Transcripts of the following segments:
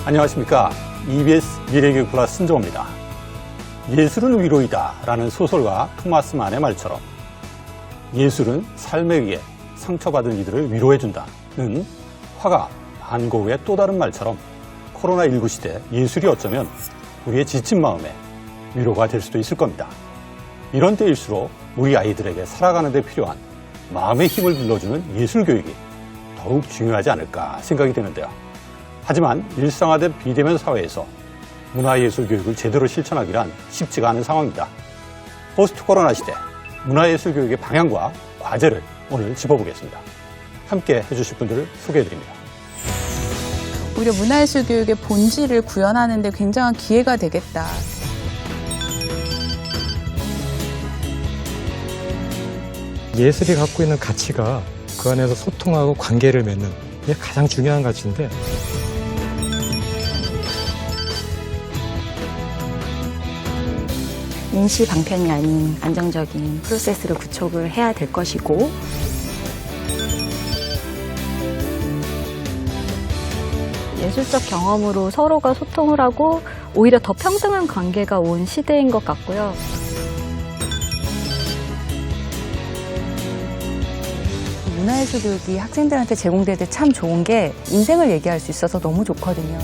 안녕하십니까. EBS 미래교육 플러스 신종호입니다. 예술은 위로이다 라는 소설가 토마스 만의 말처럼 예술은 삶에 의해 상처받은 이들을 위로해준다는 화가 반 고흐의 또 다른 말처럼 코로나19 시대 예술이 어쩌면 우리의 지친 마음에 위로가 될 수도 있을 겁니다. 이런 때일수록 우리 아이들에게 살아가는 데 필요한 마음의 힘을 불러주는 예술 교육이 더욱 중요하지 않을까 생각이 드는데요. 하지만 일상화된 비대면 사회에서 문화예술 교육을 제대로 실천하기란 쉽지가 않은 상황입니다. 포스트 코로나 시대 문화예술 교육의 방향과 과제를 오늘 짚어보겠습니다. 함께 해주실 분들을 소개해드립니다. 오히려 문화예술 교육의 본질을 구현하는 데 굉장한 기회가 되겠다. 예술이 갖고 있는 가치가 그 안에서 소통하고 관계를 맺는 게 가장 중요한 가치인데 임시 방편이 아닌 안정적인 프로세스를 구축을 해야 될 것이고 예술적 경험으로 서로가 소통을 하고 오히려 더 평등한 관계가 온 시대인 것 같고요. 문화예술 교육이 학생들한테 제공될 때 참 좋은 게 인생을 얘기할 수 있어서 너무 좋거든요.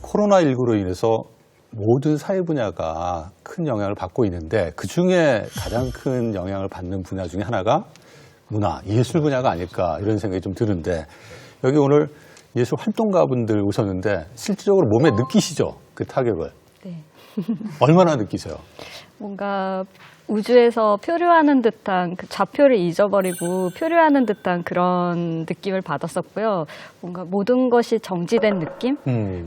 코로나19로 인해서 모든 사회 분야가 큰 영향을 받고 있는데 그중에 가장 큰 영향을 받는 분야 중에 하나가 문화, 예술 분야가 아닐까 이런 생각이 좀 드는데 여기 오늘 예술 활동가분들 오셨는데 실질적으로 몸에 느끼시죠? 그 타격을. 네. 얼마나 느끼세요? 뭔가 우주에서 표류하는 듯한 그 좌표를 잊어버리고 표류하는 듯한 그런 느낌을 받았었고요. 뭔가 모든 것이 정지된 느낌?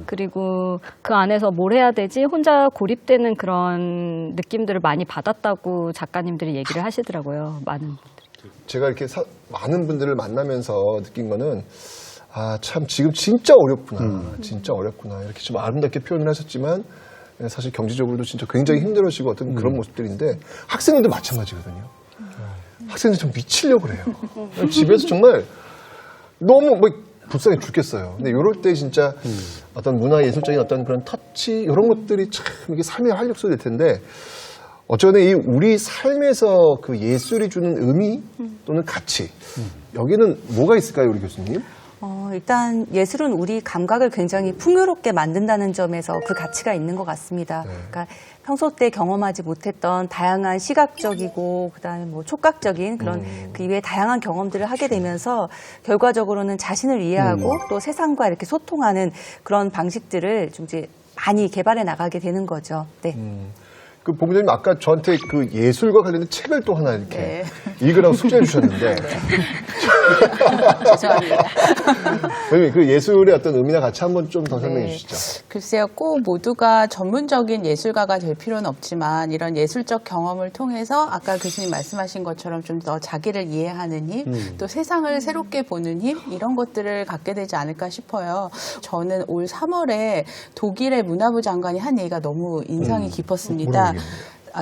그리고 그 안에서 뭘 해야 되지? 혼자 고립되는 그런 느낌들을 많이 받았다고 작가님들이 얘기를 하시더라고요. 많은 분들이. 제가 이렇게 많은 분들을 만나면서 느낀 거는 아, 참 지금 진짜 어렵구나. 진짜 어렵구나. 이렇게 좀 아름답게 표현을 하셨지만 사실 경제적으로도 진짜 굉장히 힘들어지고 어떤 그런 모습들인데 학생들도 마찬가지거든요. 학생들 좀 미치려고 그래요. 집에서 정말 너무 불쌍해 죽겠어요. 근데 이럴 때 진짜 어떤 문화예술적인 어떤 그런 터치 이런 것들이 참 이게 삶의 활력소가 될 텐데 어쩌면 이 우리 삶에서 그 예술이 주는 의미 또는 가치 여기는 뭐가 있을까요, 우리 교수님? 일단 예술은 우리 감각을 굉장히 풍요롭게 만든다는 점에서 그 가치가 있는 것 같습니다. 네. 그러니까 평소 때 경험하지 못했던 다양한 시각적이고 그다음에 뭐 촉각적인 그런 그 이외에 다양한 경험들을 하게 되면서 결과적으로는 자신을 이해하고 또 세상과 이렇게 소통하는 그런 방식들을 좀 이제 많이 개발해 나가게 되는 거죠. 네. 그 본부장님 아까 저한테 그 예술과 관련된 책을 또 하나 이렇게 읽으라고 숙제해 주셨는데 죄송합니다. 그 예술의 어떤 의미나 가치 한번 좀 더 설명해 주시죠. 글쎄요, 꼭 모두가 전문적인 예술가가 될 필요는 없지만 이런 예술적 경험을 통해서 아까 교수님 말씀하신 것처럼 좀 더 자기를 이해하는 힘, 또 세상을 새롭게 보는 힘 이런 것들을 갖게 되지 않을까 싶어요. 저는 올 3월에 독일의 문화부 장관이 한 얘기가 너무 인상이 깊었습니다.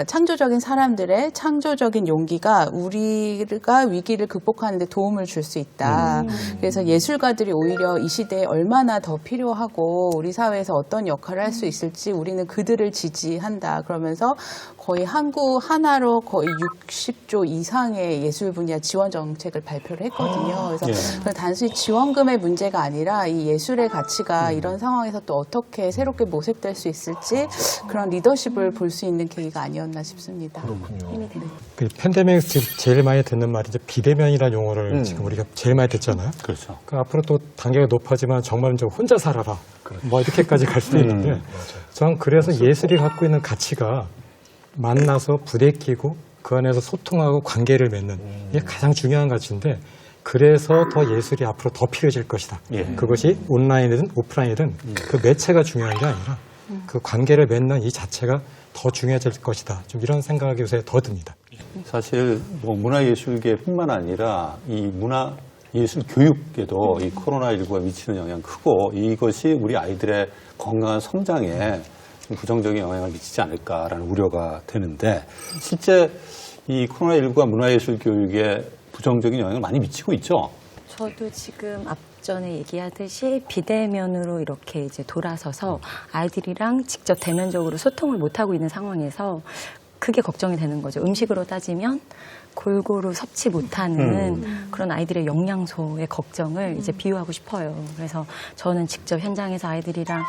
창조적인 사람들의 창조적인 용기가 우리가 위기를 극복하는 데 도움을 줄 수 있다. 그래서 예술가들이 오히려 이 시대에 얼마나 더 필요하고 우리 사회에서 어떤 역할을 할 수 있을지 우리는 그들을 지지한다. 그러면서 거의 한국 하나로 거의 60조 이상의 예술 분야 지원 정책을 발표를 했거든요. 그래서 단순히 지원금의 문제가 아니라 이 예술의 가치가 이런 상황에서 또 어떻게 새롭게 모색될 수 있을지 그런 리더십을 볼 수 있는 계기가 아니었나 싶습니다. 그렇군요. 그 팬데믹에서 지금 제일 많이 듣는 말이 이제 비대면이라는 용어를 지금 우리가 제일 많이 듣잖아요. 그렇죠. 그 앞으로 또 단계가 높아지면 정말 좀 혼자 살아라. 뭐 이렇게까지 갈 수도 있는데 저는 그래서 예술이 갖고 있는 가치가 만나서 부대끼고 그 안에서 소통하고 관계를 맺는 이게 가장 중요한 가치인데 그래서 더 예술이 앞으로 더 필요해질 것이다. 그것이 온라인이든 오프라인이든 그 매체가 중요한 게 아니라 그 관계를 맺는 이 자체가 더 중요해질 것이다. 좀 이런 생각이 요새 더 듭니다. 사실 뭐 문화예술계뿐만 아니라 이 문화예술 교육에도 이 코로나19가 미치는 영향 크고 이것이 우리 아이들의 건강한 성장에 좀 부정적인 영향을 미치지 않을까라는 우려가 되는데 실제 이 코로나19가 문화예술 교육에 부정적인 영향을 많이 미치고 있죠. 저도 지금 앞전에 얘기하듯이 비대면으로 이렇게 이제 돌아서서 아이들이랑 직접 대면적으로 소통을 못하고 있는 상황에서 그게 걱정이 되는 거죠. 음식으로 따지면 골고루 섭취 못하는 그런 아이들의 영양소의 걱정을 이제 비유하고 싶어요. 그래서 저는 직접 현장에서 아이들이랑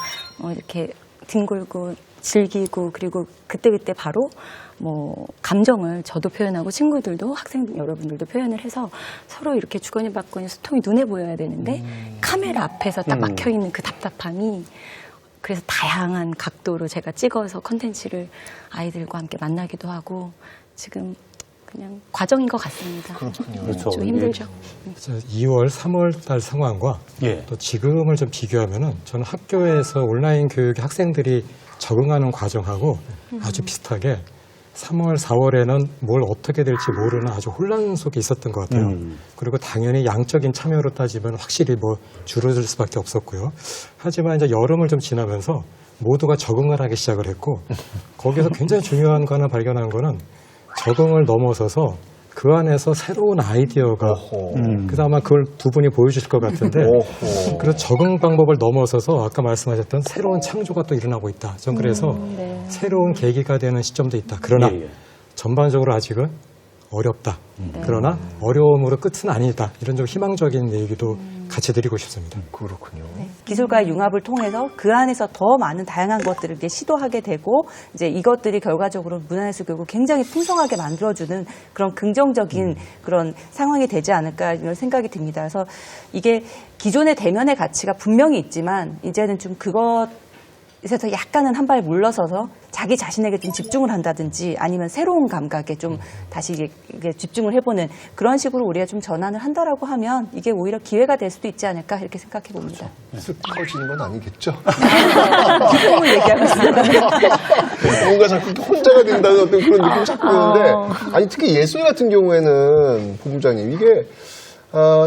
이렇게 뒹굴고 즐기고 그리고 그때그때 바로 뭐 감정을 저도 표현하고 친구들도 학생 여러분들도 표현을 해서 서로 이렇게 주거니 받거니 소통이 눈에 보여야 되는데 카메라 앞에서 딱 막혀 있는 그 답답함이 그래서 다양한 각도로 제가 찍어서 컨텐츠를 아이들과 함께 만나기도 하고 지금 그냥 과정인 것 같습니다. 그렇군요. 그렇죠. 좀 힘들죠. 2월, 3월 달 상황과 예. 또 지금을 좀 비교하면은 저는 학교에서 온라인 교육에 학생들이 적응하는 과정하고 아주 비슷하게 3월, 4월에는 뭘 어떻게 될지 모르는 아주 혼란 속에 있었던 것 같아요. 그리고 당연히 양적인 참여로 따지면 확실히 뭐 줄어들 수밖에 없었고요. 하지만 이제 여름을 좀 지나면서 모두가 적응을 하기 시작을 했고 거기서 굉장히 중요한 거 하나 발견한 거는 적응을 넘어서서 그 안에서 새로운 아이디어가 그래서 아마 그걸 두 분이 보여주실 것 같은데 그래서 적응 방법을 넘어서서 아까 말씀하셨던 새로운 창조가 또 일어나고 있다. 전 그래서 네. 새로운 계기가 되는 시점도 있다. 그러나 예, 예. 전반적으로 아직은 어렵다. 그러나 어려움으로 끝은 아니다. 이런 좀 희망적인 얘기도 같이 드리고 싶습니다. 그렇군요. 기술과의 융합을 통해서 그 안에서 더 많은 다양한 것들을 이렇게 시도하게 되고 이제 이것들이 결과적으로 문화예술 교육을 굉장히 풍성하게 만들어주는 그런 긍정적인 그런 상황이 되지 않을까 이런 생각이 듭니다. 그래서 이게 기존의 대면의 가치가 분명히 있지만 이제는 좀 그것에서 약간은 한 발 물러서서 자기 자신에게 좀 집중을 한다든지 아니면 새로운 감각에 좀 다시 이게 집중을 해보는 그런 식으로 우리가 좀 전환을 한다라고 하면 이게 오히려 기회가 될 수도 있지 않을까 이렇게 생각해 봅니다. 쓱 커지는 건 아니겠죠? 기쁨을 얘기하고 있습니다. 뭔가 자꾸 혼자가 된다는 어떤 그런 느낌이 자꾸 드는데 아니 특히 예술 같은 경우에는 본부장님 이게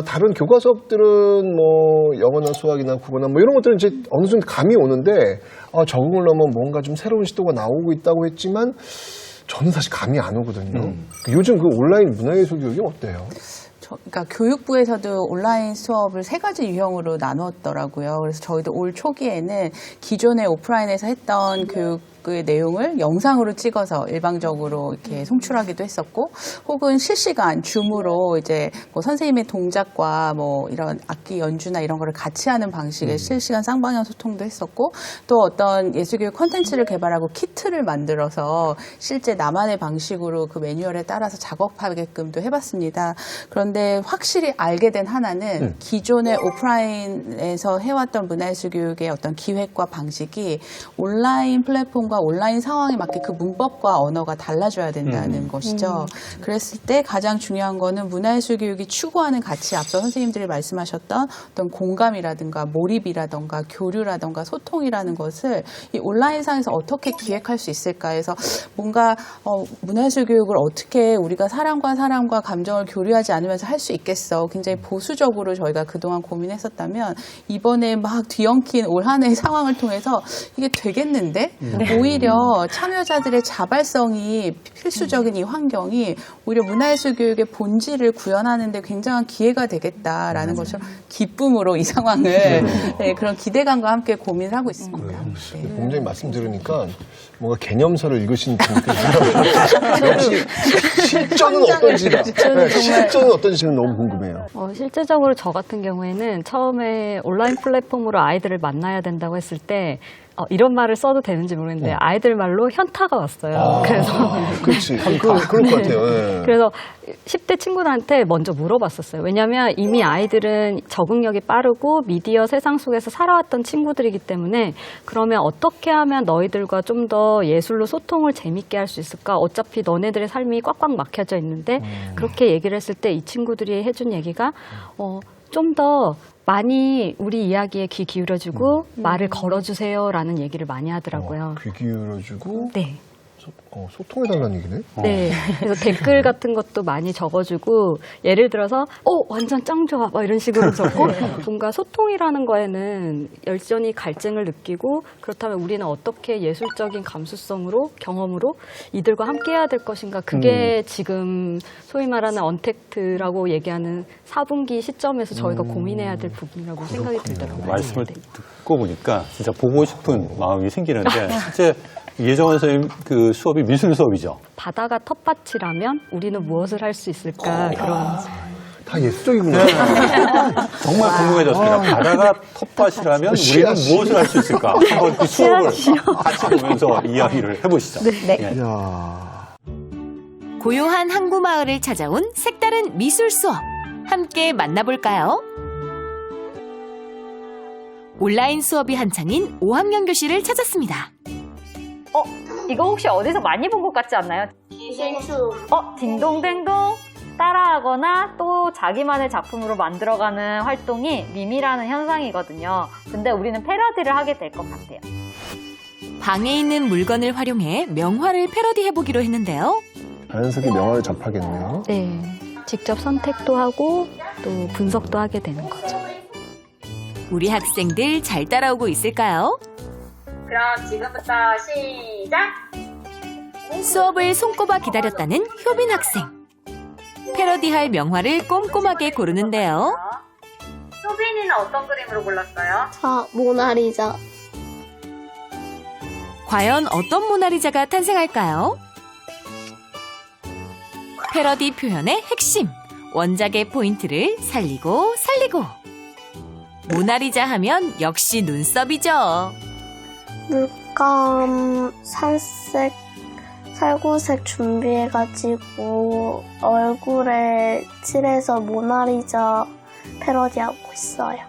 다른 교과 수업들은 뭐 영어나 수학이나 국어나 뭐 이런 것들은 이제 어느 정도 감이 오는데 적응을 하면 뭔가 좀 새로운 시도가 나오고 있다고 했지만 저는 사실 감이 안 오거든요. 요즘 그 온라인 문화예술 교육이 어때요? 그러니까 교육부에서도 온라인 수업을 3가지 유형으로 나눴더라고요. 그래서 저희도 올 초기에는 기존에 오프라인에서 했던 교육의 내용을 영상으로 찍어서 일방적으로 이렇게 송출하기도 했었고, 혹은 실시간 줌으로 이제 뭐 선생님의 동작과 뭐 이런 악기 연주나 이런 거를 같이 하는 방식의 실시간 쌍방향 소통도 했었고, 또 어떤 예술교육 콘텐츠를 개발하고 키트를 만들어서 실제 나만의 방식으로 그 매뉴얼에 따라서 작업하게끔도 해봤습니다. 그런데 확실히 알게 된 하나는 기존의 오프라인에서 해왔던 문화예술 교육의 어떤 기획과 방식이 온라인 플랫폼과 온라인 상황에 맞게 그 문법과 언어가 달라져야 된다는 것이죠. 그랬을 때 가장 중요한 거는 문화예술 교육이 추구하는 가치, 앞서 선생님들이 말씀하셨던 어떤 공감이라든가 몰입이라든가 교류라든가 소통이라는 것을 이 온라인상에서 어떻게 기획할 수 있을까 해서 뭔가 문화예술 교육을 어떻게 우리가 사람과 감정을 교류하지 않으면서 할 수 있겠어. 굉장히 보수적으로 저희가 그동안 고민했었다면 이번에 막 뒤엉킨 올 한 해의 상황을 통해서 이게 되겠는데? 오히려 참여자들의 자발성이 필수적인 이 환경이 오히려 문화예술 교육의 본질을 구현하는 데 굉장한 기회가 되겠다라는 것을 기쁨으로 이 상황을 네, 그런 기대감과 함께 고민을 하고 있습니다. 네. 본부장님 말씀 들으니까 뭔가 개념서를 읽으신 분께서 역시 실전은 어떤지가 실전은 어떤지는 너무 궁금해요. 실제적으로 저 같은 경우에는 처음에 온라인 플랫폼으로 아이들을 만나야 된다고 했을 때 이런 말을 써도 되는지 모르겠는데 아이들 말로 현타가 왔어요. 그래서 그렇지. 그럴 것 같아요. 네. 그래서 10대 친구들한테 먼저 물어봤었어요. 왜냐하면 이미 아이들은 적응력이 빠르고 미디어 세상 속에서 살아왔던 친구들이기 때문에 그러면 어떻게 하면 너희들과 좀 더 예술로 소통을 재밌게 할 수 있을까? 어차피 너네들의 삶이 꽉꽉 막혀져 있는데 그렇게 얘기를 했을 때 이 친구들이 해준 얘기가 좀 더 많이 우리 이야기에 귀 기울여주고 말을 걸어주세요라는 얘기를 많이 하더라고요. 귀 기울여주고 네. 소통해달라는 얘기네? 네. 그래서 댓글 같은 것도 많이 적어주고, 예를 들어서, 완전 짱 좋아. 막 이런 식으로 적고, 뭔가 소통이라는 거에는 열전이 갈증을 느끼고, 그렇다면 우리는 어떻게 예술적인 감수성으로, 경험으로 이들과 함께 해야 될 것인가. 그게 지금 소위 말하는 언택트라고 얘기하는 4분기 시점에서 저희가 고민해야 될 부분이라고 생각이 들더라고요. 말씀을 네. 듣고 보니까 진짜 보고 싶은 마음이 생기는데 실제 예정원 선생님 그 수업이 미술 수업이죠. 바다가 텃밭이라면 우리는 무엇을 할 수 있을까. 그런. 다 예술적이구나. 정말 궁금해졌습니다. 바다가 텃밭이라면 우리는 무엇을 할 수 있을까? 한번 그 수업을 같이 보면서 이야기를 해보시죠. 네. 이야. 고요한 항구 마을을 찾아온 색다른 미술 수업. 함께 만나볼까요? 온라인 수업이 한창인 5학년 교실을 찾았습니다. 이거 혹시 어디서 많이 본 것 같지 않나요? 기생수. 딩동댕동. 따라하거나 또 자기만의 작품으로 만들어가는 활동이 밈이라는 현상이거든요. 근데 우리는 패러디를 하게 될 것 같아요. 방에 있는 물건을 활용해 명화를 패러디해보기로 했는데요. 자연스럽게 명화를 접하겠네요. 네. 직접 선택도 하고 또 분석도 하게 되는 거죠. 우리 학생들 잘 따라오고 있을까요? 그럼 지금부터 시작! 수업을 손꼽아 기다렸다는 효빈 학생. 패러디할 명화를 꼼꼼하게 고르는데요. 소빈이는 어떤 그림으로 골랐어요? 저 모나리자. 과연 어떤 모나리자가 탄생할까요? 패러디 표현의 핵심, 원작의 포인트를 살리고 살리고. 모나리자 하면 역시 눈썹이죠. 물감, 살색, 살구색 준비해가지고 얼굴에 칠해서 모나리자 패러디하고 있어요.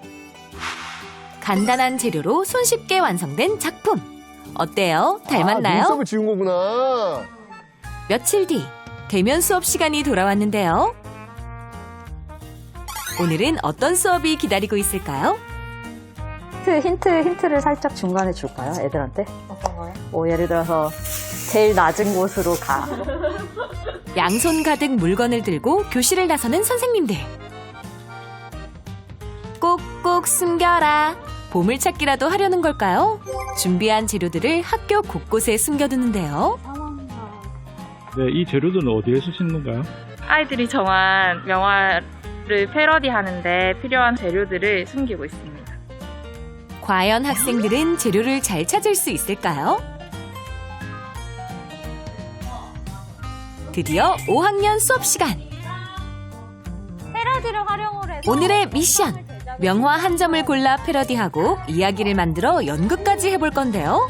간단한 재료로 손쉽게 완성된 작품. 어때요? 닮았나요? 눈썹을 지운 거구나. 며칠 뒤 대면 수업 시간이 돌아왔는데요. 오늘은 어떤 수업이 기다리고 있을까요? 힌트를 살짝 중간에 줄까요? 애들한테? 어떤 거요? 예를 들어서 제일 낮은 곳으로 가. 양손 가득 물건을 들고 교실을 나서는 선생님들. 꼭꼭 숨겨라. 보물찾기라도 하려는 걸까요? 준비한 재료들을 학교 곳곳에 숨겨두는데요. 네, 이 재료들은 어디에 쓰시는 건가요? 아이들이 정한 명화를 패러디하는데 필요한 재료들을 숨기고 있습니다. 과연 학생들은 재료를 잘 찾을 수 있을까요? 드디어 5학년 수업 시간. 패러디를 활용을 해서 오늘의 미션. 명화 한 점을 골라 패러디하고 이야기를 만들어 연극까지 해볼 건데요.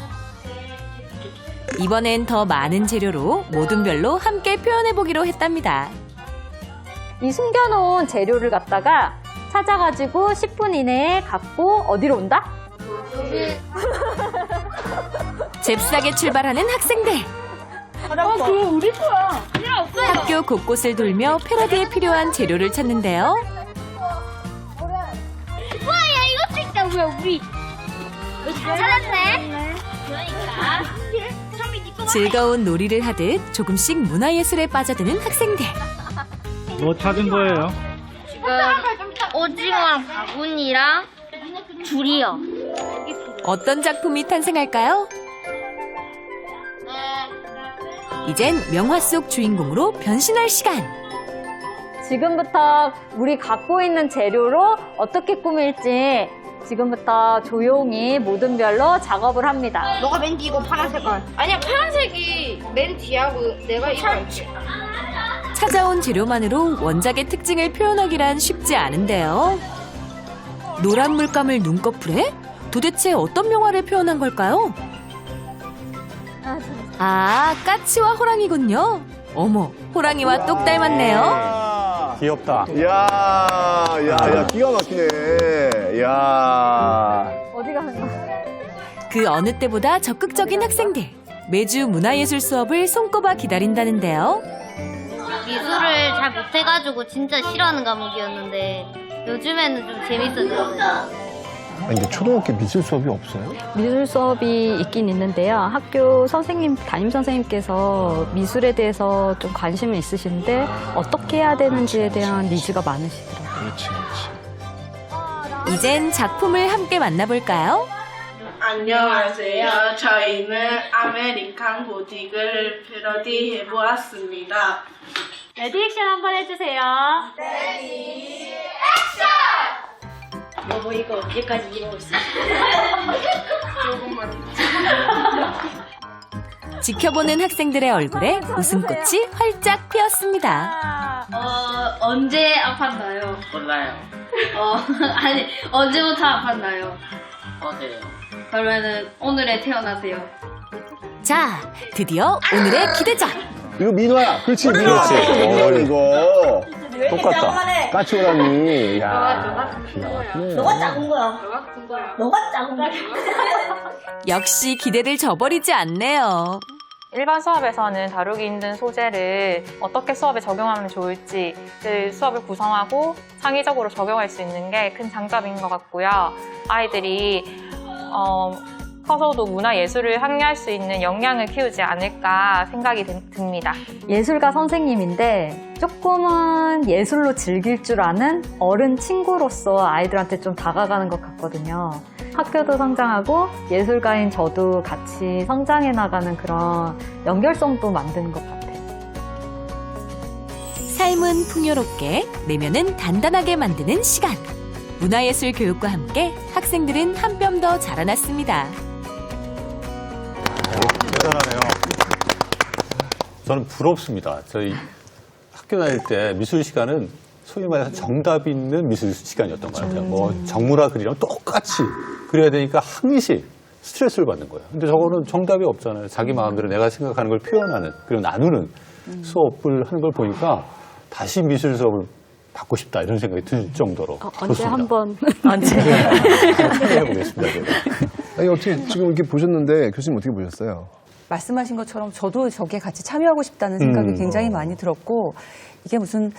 이번엔 더 많은 재료로 모든 별로 함께 표현해보기로 했답니다. 이 숨겨놓은 재료를 갖다가 찾아가지고 10분 이내에 갖고 어디로 온다? 잽싸게 출발하는 학생들. 그거 우리 거야. 필요 없어요. 학교 곳곳을 돌며 패러디에 필요한 재료를 찾는데요. 이것도 있다. 왜 우리 찾았네. 그러니까 즐거운 놀이를 하듯 조금씩 문화예술에 빠져드는 학생들. 뭐 찾은 거예요? 지금 오징어랑 바구니랑 줄이요. 어떤 작품이 탄생할까요? 이젠 명화 속 주인공으로 변신할 시간. 지금부터 우리 갖고 있는 재료로 어떻게 꾸밀지 지금부터 조용히 모든 별로 작업을 합니다. 너가 맨 뒤 이거 파란 색깔. 아니야, 파란색이 맨 뒤하고 내가 이거 할게. 찾아온 재료만으로 원작의 특징을 표현하기란 쉽지 않은데요. 노란 물감을 눈꺼풀에? 도대체 어떤 명화를 표현한 걸까요? 아, 까치와 호랑이군요. 어머, 호랑이와 똑 닮았네요. 귀엽다. 야, 기가 막히네. 야. 어디 가는 거야? 그 어느 때보다 적극적인 학생들. 매주 문화예술 수업을 손꼽아 기다린다는데요. 미술을 잘 못해가지고 진짜 싫어하는 과목이었는데 요즘에는 좀 재밌어져요. 아니, 근데 초등학교 미술 수업이 없어요? 미술 수업이 있긴 있는데요. 학교 선생님, 담임 선생님께서 미술에 대해서 좀 관심은 있으신데 어떻게 해야 되는지에 대한 니즈가 많으시더라고요. 그렇지, 그렇지. 이젠 작품을 함께 만나볼까요? 안녕하세요. 저희는 아메리칸 고딕을 패러디해보았습니다. 레디 액션 한번 해주세요. 레디 액션! 뭐 이거 어디까지 이러고 있어? 조금만. 지켜보는 학생들의 얼굴에 웃음꽃이 활짝 피었습니다. 언제 아팠나요? 몰라요. 아니, 언제부터 아팠나요? 어제요. 그러면은 오늘에 태어나세요. 자, 드디어 오늘의 기대작. 이거 민호야. 그렇지, 민호. 그렇지. 이거. 똑같다. 까치호랑이. 야. 너가 작은 거야. 너가 작은 거야. 역시 기대를 저버리지 않네요. 일반 수업에서는 다루기 힘든 소재를 어떻게 수업에 적용하면 좋을지 수업을 구성하고 창의적으로 적용할 수 있는 게 큰 장점인 것 같고요. 아이들이 커서도 문화예술을 향유할 수 있는 역량을 키우지 않을까 생각이 듭니다. 예술가 선생님인데 조금은 예술로 즐길 줄 아는 어른 친구로서 아이들한테 좀 다가가는 것 같거든요. 학교도 성장하고 예술가인 저도 같이 성장해 나가는 그런 연결성도 만드는 것 같아요. 삶은 풍요롭게, 내면은 단단하게 만드는 시간. 문화예술 교육과 함께 학생들은 한 뼘 더 자라났습니다. 대단하네요. 저는 부럽습니다. 저희 학교 다닐 때 미술 시간은 소위 말해서 정답이 있는 미술 시간이었던 것 같아요. 뭐 정물화 그리랑 똑같이 그려야 되니까 항시 스트레스를 받는 거예요. 근데 저거는 정답이 없잖아요. 자기 마음대로 내가 생각하는 걸 표현하는, 그리고 나누는 수업을 하는 걸 보니까 다시 미술 수업을 받고 싶다 이런 생각이 들 정도로 언제 좋습니다. 한번 언제? 해보겠습니다. 아니, 어떻게 지금 이렇게 보셨는데 교수님 어떻게 보셨어요? 말씀하신 것처럼 저도 저기에 같이 참여하고 싶다는 생각이 굉장히 많이 들었고, 이게 무슨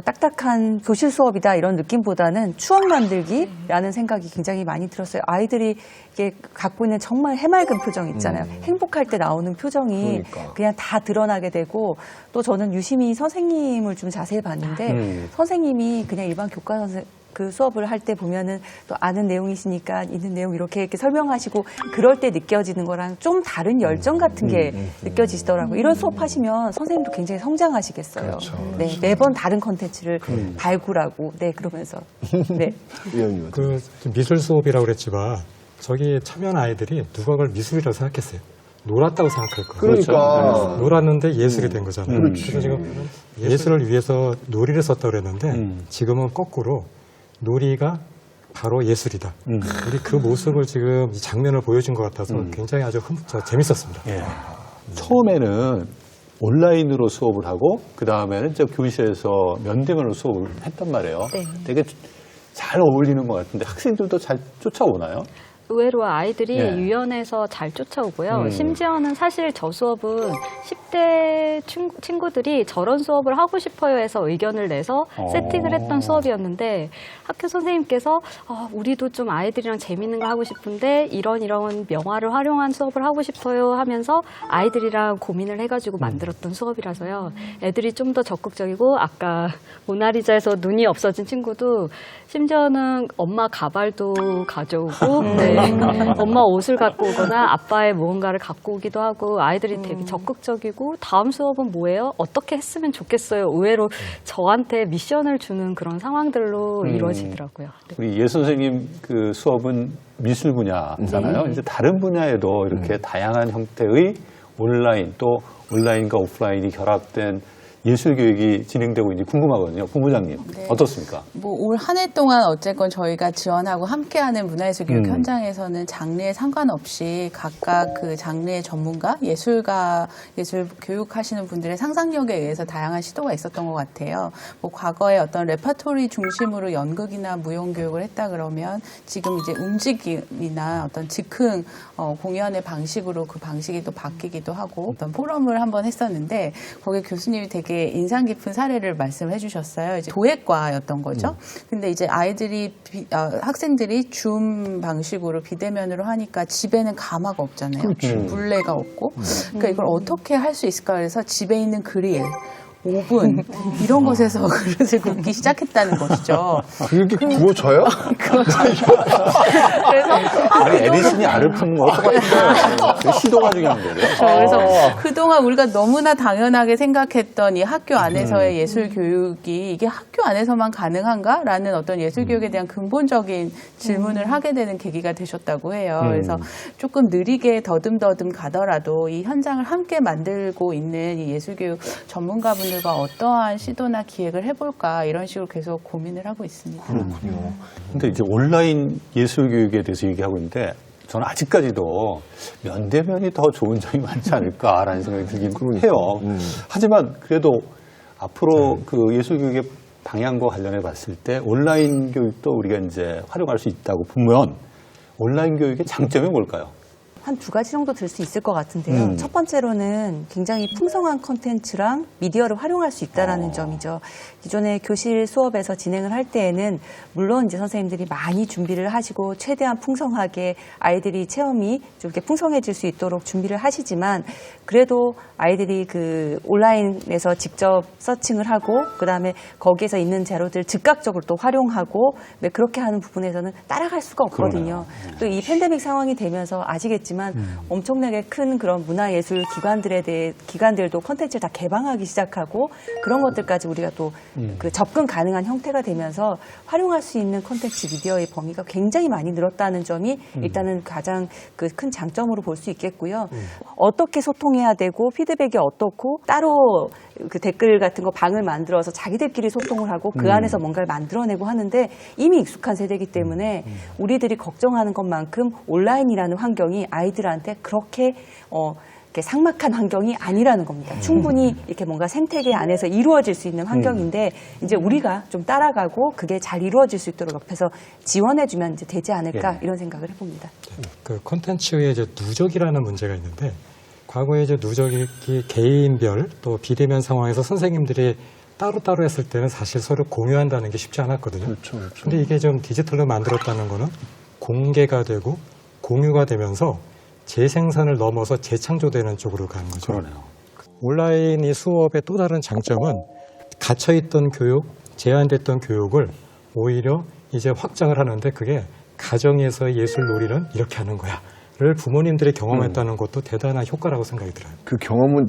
딱딱한 교실 수업이다 이런 느낌보다는 추억 만들기라는 생각이 굉장히 많이 들었어요. 아이들이 이게 갖고 있는 정말 해맑은 표정 있잖아요. 행복할 때 나오는 표정이 그러니까. 그냥 다 드러나게 되고, 또 저는 유심히 선생님을 좀 자세히 봤는데 선생님이 그냥 일반 교과 선생 그 수업을 할 때 보면은 또 아는 내용이시니까 있는 내용 이렇게 설명하시고 그럴 때 느껴지는 거랑 좀 다른 열정 같은 게 느껴지시더라고요. 이런 수업 하시면 선생님도 굉장히 성장하시겠어요. 그렇죠, 네, 그렇죠. 매번 다른 컨텐츠를 발굴하고, 네, 그러면서. 네. 위원님. 그 미술 수업이라고 그랬지만 저기 참여한 아이들이 누가 그걸 미술이라고 생각했어요. 놀았다고 생각할 거예요. 그러니까. 놀았는데 예술이 된 거잖아요. 그렇지. 그래서 지금 예술을 위해서 놀이를 썼다고 그랬는데 지금은 거꾸로 놀이가 바로 예술이다. 우리 그 모습을 지금 이 장면을 보여준 것 같아서 굉장히 아주 재밌었습니다. 예. 처음에는 온라인으로 수업을 하고 그 다음에는 이제 교실에서 면대면으로 수업을 했단 말이에요. 네. 되게 잘 어울리는 것 같은데 학생들도 잘 쫓아오나요? 의외로 아이들이 예. 유연해서 잘 쫓아오고요. 심지어는 사실 저 수업은 10대 친구들이 저런 수업을 하고 싶어요 해서 의견을 내서 세팅을 했던 수업이었는데, 학교 선생님께서 우리도 좀 아이들이랑 재밌는 거 하고 싶은데 이런 명화를 활용한 수업을 하고 싶어요 하면서 아이들이랑 고민을 해가지고 만들었던 수업이라서요. 애들이 좀 더 적극적이고, 아까 모나리자에서 눈이 없어진 친구도 심지어는 엄마 가발도 가져오고 네. 엄마 옷을 갖고 오거나 아빠의 무언가를 갖고 오기도 하고, 아이들이 되게 적극적이고 다음 수업은 뭐예요? 어떻게 했으면 좋겠어요? 의외로 저한테 미션을 주는 그런 상황들로 이루어지더라고요. 네. 우리 예 선생님 그 수업은 미술 분야잖아요. 이제 다른 분야에도 이렇게 다양한 형태의 온라인 또 온라인과 오프라인이 결합된 예술 교육이 진행되고 있는지 궁금하거든요. 본부장님 네. 어떻습니까? 뭐 올 한 해 동안 어쨌건 저희가 지원하고 함께하는 문화예술 교육 현장에서는 장르에 상관없이 각각 그 장르의 전문가, 예술가, 예술 교육하시는 분들의 상상력에 의해서 다양한 시도가 있었던 것 같아요. 뭐 과거에 어떤 레퍼토리 중심으로 연극이나 무용 교육을 했다 그러면 지금 이제 움직임이나 어떤 즉흥 공연의 방식으로 그 방식이 또 바뀌기도 하고, 어떤 포럼을 한번 했었는데 거기 교수님이 되게 되게 인상 깊은 사례를 말씀해 주셨어요. 이제 도예과였던 거죠. 근데 이제 아이들이 학생들이 줌 방식으로 비대면으로 하니까 집에는 가마가 없잖아요. 물레가 없고. 그러니까 이걸 어떻게 할 수 있을까 그래서 집에 있는 그릴 오븐 이런 것에서 그릇을 굽기 시작했다는 것이죠. 그게 구워져요? 그래서 아니 에디슨이 알을 푼 거 똑같은데 시도가 중요한 거예요. 그래서 그동안 우리가 너무나 당연하게 생각했던 이 학교 안에서의 예술 교육이 이게 학교 안에서만 가능한가라는 어떤 예술 교육에 대한 근본적인 질문을 하게 되는 계기가 되셨다고 해요. 그래서 조금 느리게 더듬더듬 가더라도 이 현장을 함께 만들고 있는 이 예술 교육 전문가분들과 어떠한 시도나 기획을 해볼까 이런 식으로 계속 고민을 하고 있습니다. 그렇군요. 근데 이제 온라인 예술 교육에 대해서 얘기하고 있는데 저는 아직까지도 면대면이 더 좋은 점이 많지 않을까라는 생각이 들긴 해요. 하지만 그래도 앞으로 그 예술 교육의 방향과 관련해 봤을 때 온라인 교육도 우리가 이제 활용할 수 있다고 보면 온라인 교육의 장점이 뭘까요? 한 두 가지 정도 들 수 있을 것 같은데요. 첫 번째로는 굉장히 풍성한 콘텐츠랑 미디어를 활용할 수 있다라는 점이죠. 기존의 교실 수업에서 진행을 할 때에는 물론 이제 선생님들이 많이 준비를 하시고 최대한 풍성하게 아이들이 체험이 좀 이렇게 풍성해질 수 있도록 준비를 하시지만 그래도 아이들이 그 온라인에서 직접 서칭을 하고 그다음에 거기에서 있는 자료들 즉각적으로 또 활용하고 그렇게 하는 부분에서는 따라갈 수가 없거든요. 또 이 팬데믹 상황이 되면서 아시겠지만 엄청나게 큰 그런 문화예술 기관들도 콘텐츠를 다 개방하기 시작하고 그런 것들까지 우리가 또 그 접근 가능한 형태가 되면서 활용할 수 있는 콘텐츠 미디어의 범위가 굉장히 많이 늘었다는 점이 일단은 가장 그 큰 장점으로 볼 수 있겠고요. 어떻게 소통해야 되고 피드백이 어떻고 따로 그 댓글 같은 거 방을 만들어서 자기들끼리 소통을 하고 그 안에서 뭔가를 만들어내고 하는데 이미 익숙한 세대이기 때문에 우리들이 걱정하는 것만큼 온라인이라는 환경이 아이들한테 그렇게 이렇게 삭막한 환경이 아니라는 겁니다. 충분히 이렇게 뭔가 생태계 안에서 이루어질 수 있는 환경인데 이제 우리가 좀 따라가고 그게 잘 이루어질 수 있도록 옆에서 지원해주면 이제 되지 않을까 이런 생각을 해봅니다. 그 콘텐츠의 이제 누적이라는 문제가 있는데 과거에 이제 누적이 개인별 또 비대면 상황에서 선생님들이 따로따로 했을 때는 사실 서로 공유한다는 게 쉽지 않았거든요. 그렇죠. 근데 이게 좀 디지털로 만들었다는 거는 공개가 되고 공유가 되면서 재생산을 넘어서 재창조되는 쪽으로 가는 거죠. 그러네요. 온라인 이 수업의 또 다른 장점은 갇혀있던 교육, 제한됐던 교육을 오히려 이제 확장을 하는데 그게 가정에서의 예술 놀이는 이렇게 하는 거야. 를 부모님들이 경험했다는 것도 대단한 효과라고 생각이 들어요. 그 경험은